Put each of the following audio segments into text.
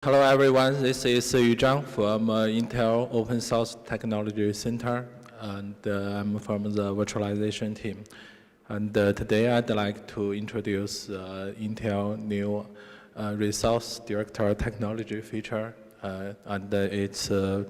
Hello everyone, this is Zhang from Intel Open Source Technology Center, and I'm from the virtualization team. And today I'd like to introduce Intel new resource director technology feature, and it's a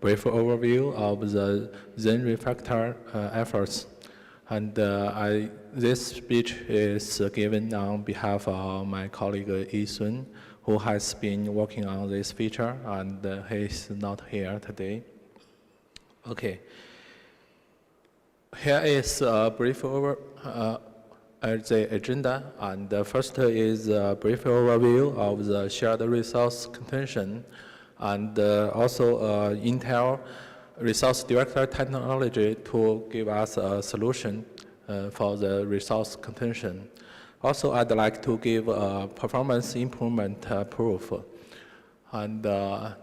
brief overview of the Zhang refactor efforts. And this speech is given on behalf of my colleague Yi Sun, who has been working on this feature, and he's not here today. Okay. Here is a brief the agenda, and the first is a brief overview of the shared resource contention, and also Intel resource director technology to give us a solution for the resource contention. Also, I'd like to give a performance improvement proof. And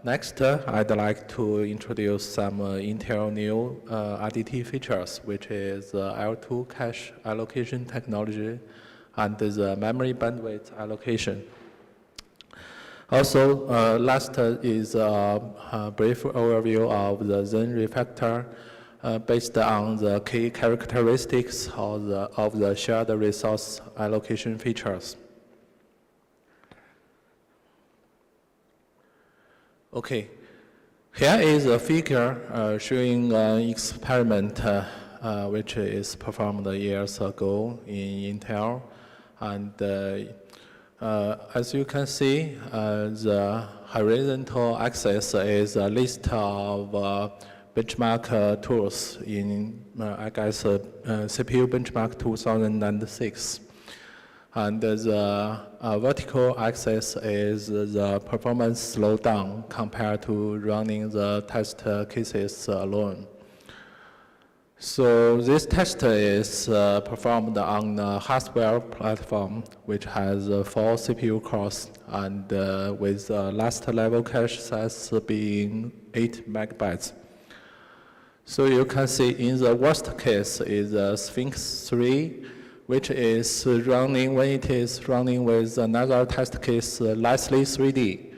next, I'd like to introduce some Intel new RDT features, which is L2 cache allocation technology and the memory bandwidth allocation. Also, last is a brief overview of the Zhang refactor based on the key characteristics of the shared resource allocation features. Okay, here is a figure showing an experiment which is performed years ago in Intel. And as you can see, the horizontal axis is a list of benchmark tools in, I guess, CPU benchmark 2006. And the vertical axis is the performance slowdown compared to running the test cases alone. So this test is performed on a hardware platform which has 4 CPU cores and with last level cache size being 8 megabytes. So you can see in the worst case is Sphinx 3, which is running when it is running with another test case, Leslie 3D.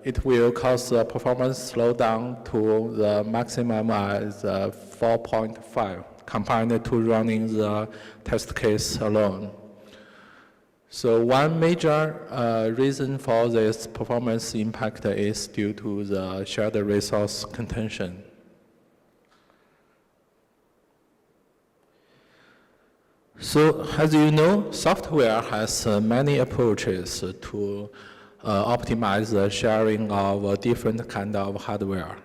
It will cause a performance slowdown to the maximum as 4.5 compared to running the test case alone. So one major reason for this performance impact is due to the shared resource contention. So as you know, software has many approaches to optimize the sharing of different kind of hardware.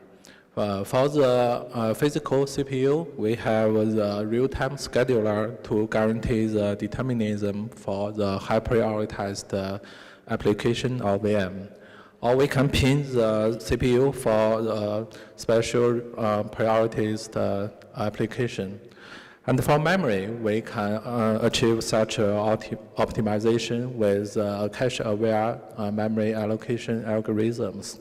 For the physical CPU, we have the real-time scheduler to guarantee the determinism for the high-prioritized application of VM. Or we can pin the CPU for the special prioritized application. And for memory, we can achieve such optimization with cache-aware memory allocation algorithms.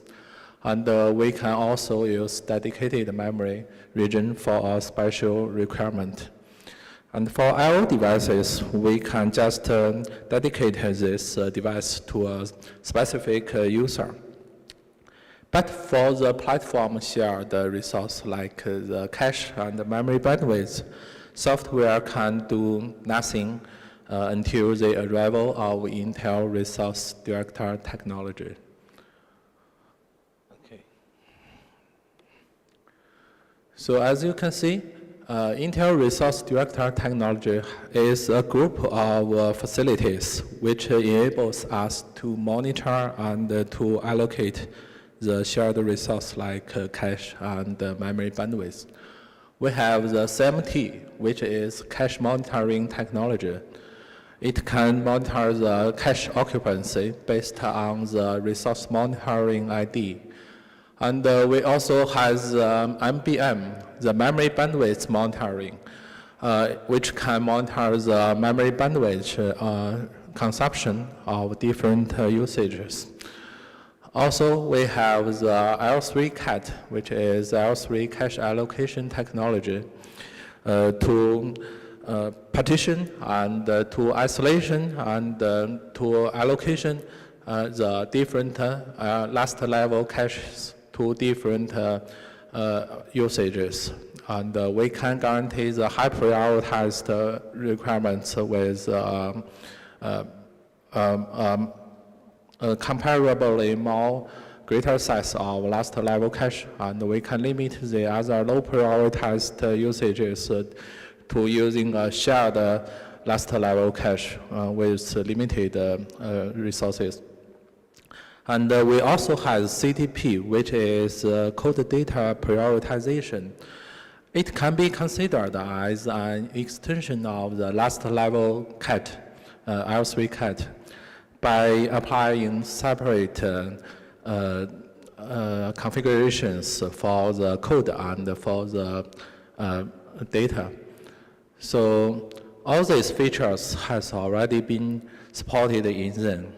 And we can also use dedicated memory region for a special requirement. And for I/O devices, we can just dedicate this device to a specific user. But for the platform shared resource like the cache and the memory bandwidth, software can do nothing until the arrival of Intel Resource Director technology. Okay. So as you can see, Intel Resource Director technology is a group of facilities which enables us to monitor and to allocate the shared resource like cache and memory bandwidth. We have the CMT, which is cache monitoring technology. It can monitor the cache occupancy based on the resource monitoring ID. And we also have the MBM, the memory bandwidth monitoring, which can monitor the memory bandwidth consumption of different usages. Also, we have the L3CAT, which is L3 cache allocation technology, to partition and to isolation and to allocation the different last level caches to different usages. And we can guarantee the high prioritized requirements with comparably more greater size of last level cache, and we can limit the other low prioritized usages to using a shared last level cache with limited resources. And we also have CDP, which is code data prioritization. It can be considered as an extension of the last level cat, L3 cat, by applying separate configurations for the code and for the data. So all these features has already been supported in Zhang.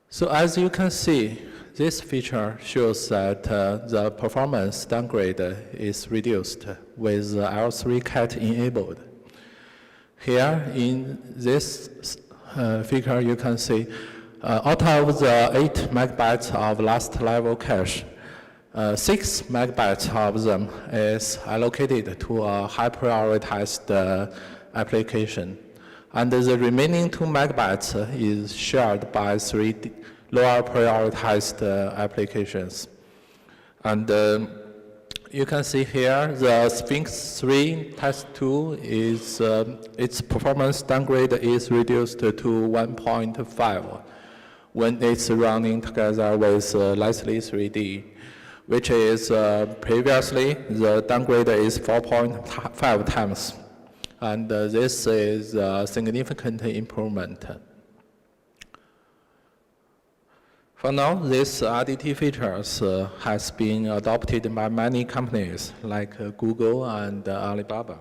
So as you can see, this feature shows that the performance downgrade is reduced with L3 cat enabled. Here in this figure, you can see out of the 8 megabytes of last level cache, 6 megabytes of them is allocated to a high prioritized application. And the remaining 2 megabytes is shared by 3 lower prioritized applications. And you can see here the Sphinx 3 test 2 is its performance downgrade is reduced to 1.5 when it's running together with Leslie 3D, which is previously the downgrade is 4.5 times. And this is a significant improvement. For now, this RDT features has been adopted by many companies like Google and Alibaba.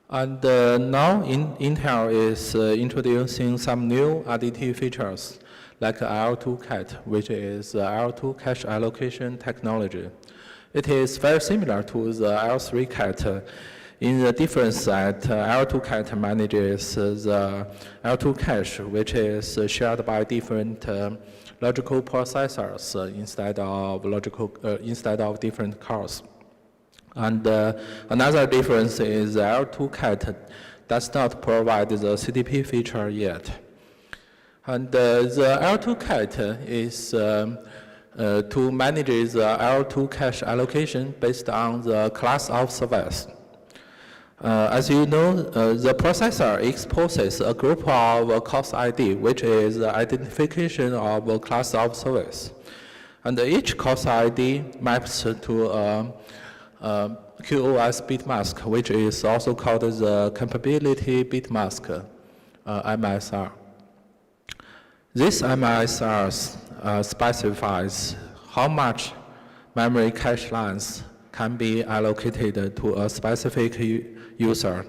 And now Intel is introducing some new RDT features like L2 cat, which is L2 cache allocation technology. It is very similar to the L3 cat in the difference that L2 cat manages the L2 cache, which is shared by different logical processors instead of different cores. And another difference is the L2 cat does not provide the CDP feature yet. And the L2 cat is to manage the L2 cache allocation based on the class of service. As you know, the processor exposes a group of course ID, which is the identification of a class of service. And each course ID maps to a QoS bit mask, which is also called the capability bit mask, MSR. This MSR specifies how much memory cache lines can be allocated to a specific user.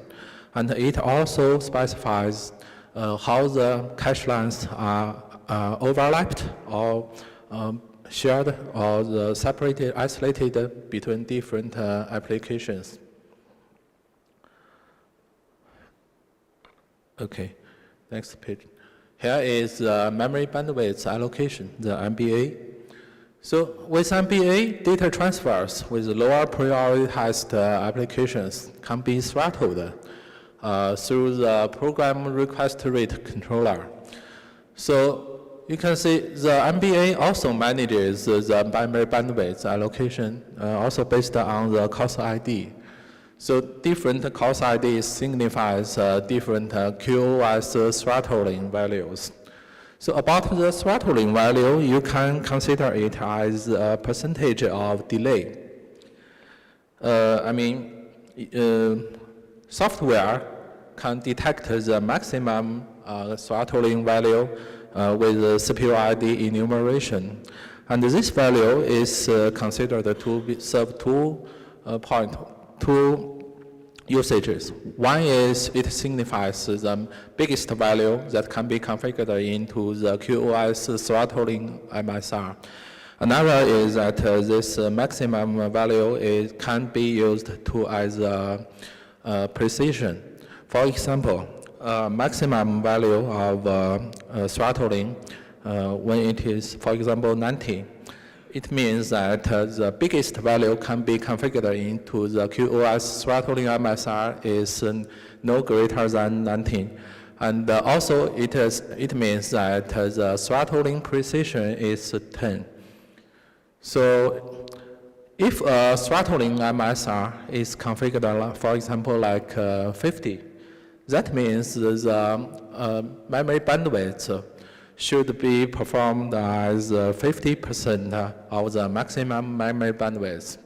And it also specifies how the cache lines are overlapped or shared or separated, isolated between different applications. Okay, next page. Here is memory bandwidth allocation, the MBA. So with MBA, data transfers with lower prioritized applications can be throttled through the program request rate controller. So you can see the MBA also manages the memory bandwidth allocation, also based on the course ID. So different course IDs signifies different QoS throttling values. So about the throttling value, you can consider it as a percentage of delay. Software can detect the maximum throttling value with the CPU ID enumeration. And this value is considered to serve two usages. One is it signifies the biggest value that can be configured into the QoS throttling MSR. Another is that this maximum value can be used to as a precision. For example, maximum value of throttling when it is, for example, 90, it means that the biggest value can be configured into the QoS throttling MSR is no greater than 19. And also it means that the throttling precision is 10. So if a throttling MSR is configured, for example, like 50, that means the memory bandwidth should be performed as 50% of the maximum memory bandwidth.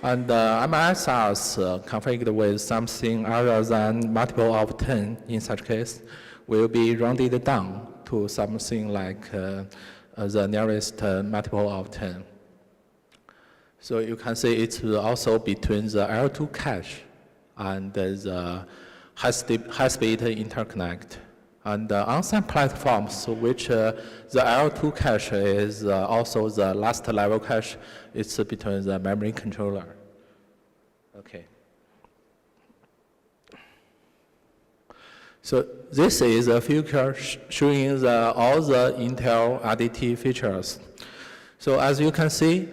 And MSRs configured with something other than multiple of 10 in such case will be rounded down to something like the nearest multiple of 10. So you can see it's also between the L2 cache and the high-speed interconnect. And on some platforms, which the L2 cache is also the last level cache, it's between the memory controller. Okay. So this is a figure showing all the Intel RDT features. So as you can see,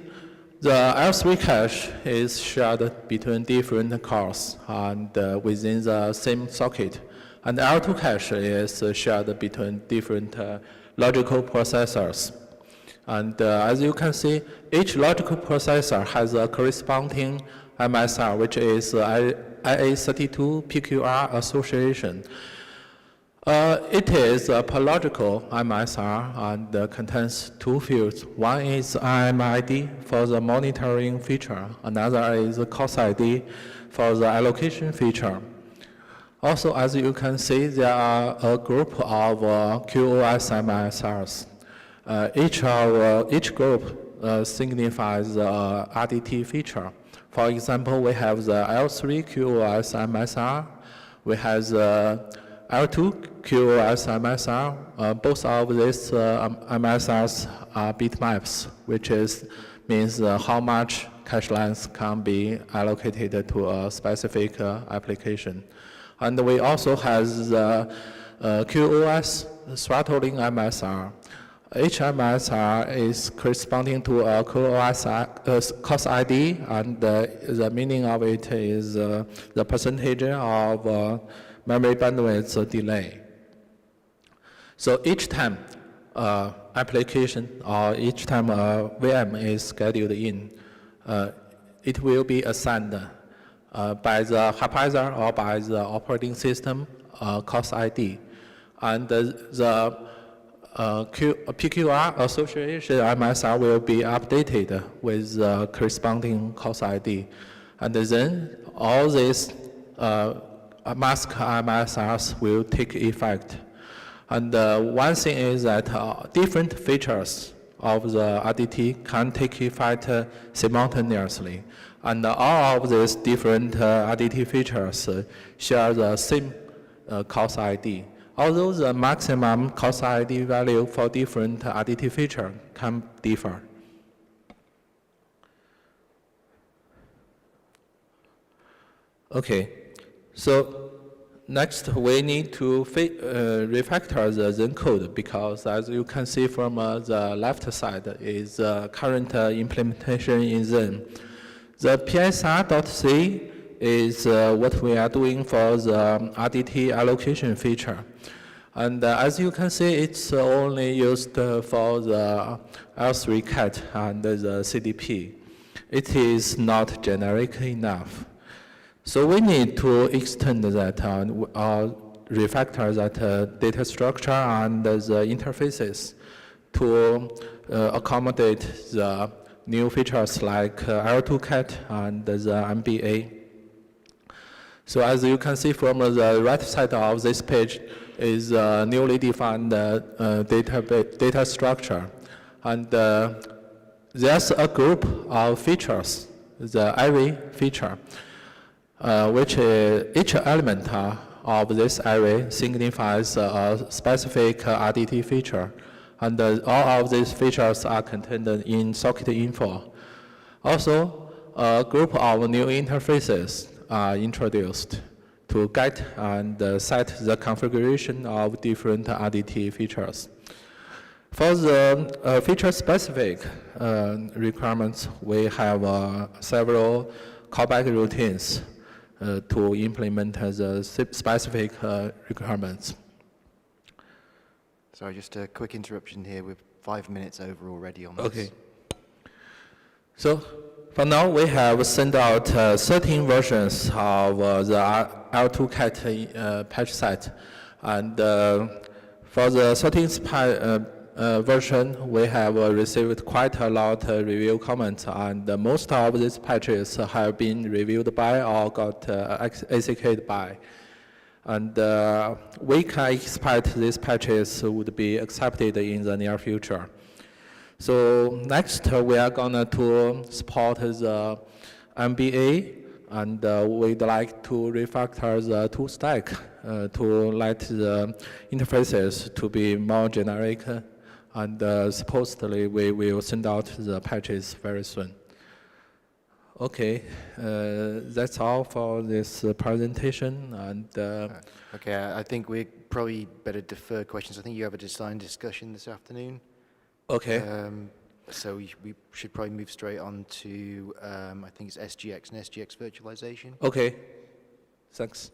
the L3 cache is shared between different cores and within the same socket. And L2 cache is shared between different logical processors. And as you can see, each logical processor has a corresponding MSR, which is IA32 PQR association. It is a logical MSR and contains two fields. One is IMID for the monitoring feature. Another is cost ID for the allocation feature. Also, as you can see, there are a group of QoS MSRs. Each group signifies the RDT feature. For example, we have the L3 QoS MSR. We have the L2 QoS MSR. Both of these MSRs are bitmaps, which means how much cache length can be allocated to a specific application. And we also have the QoS throttling MSR. Each MSR is corresponding to a QoS cost ID, and the meaning of it is the percentage of memory bandwidth delay. So each time application or each time a VM is scheduled in, it will be assigned by the hypervisor or by the operating system cost ID. And the PQR association MSR will be updated with the corresponding cost ID. And then all these mask MSRs will take effect. And one thing is that different features of the RDT can take effect simultaneously. And all of these different RDT features share the same cost ID. Although the maximum cost ID value for different RDT feature can differ. Okay, so next we need to refactor the Zhang code, because as you can see from the left side is current implementation in Zhang. The PSR.c is what we are doing for the RDT allocation feature. And as you can see, it's only used for the L3 cat and the CDP. It is not generic enough. So we need to extend that refactor that data structure and the interfaces to accommodate the new features like L2 cat and the MBA. So as you can see from the right side of this page is a newly defined data structure. And there's a group of features, the array feature, which each element of this array signifies a specific RDT feature. And all of these features are contained in socket info. Also, a group of new interfaces are introduced to get and set the configuration of different RDT features. For the feature-specific requirements, we have several callback routines to implement the specific requirements. Sorry, just a quick interruption here. We're 5 minutes over already on this. Okay. So for now, we have sent out 13 versions of the L2CAT patch set. And for the 13th version, we have received quite a lot of review comments, and most of these patches have been reviewed by or got executed by. And we can expect these patches would be accepted in the near future. So next, we are going to support the MBA, and we'd like to refactor the tool stack to let the interfaces to be more generic. And supposedly, we will send out the patches very soon. Okay, that's all for this presentation. And okay, I think we probably better defer questions. I think you have a design discussion this afternoon. Okay. So we should probably move straight on to, I think it's SGX and SGX virtualization. Okay, thanks.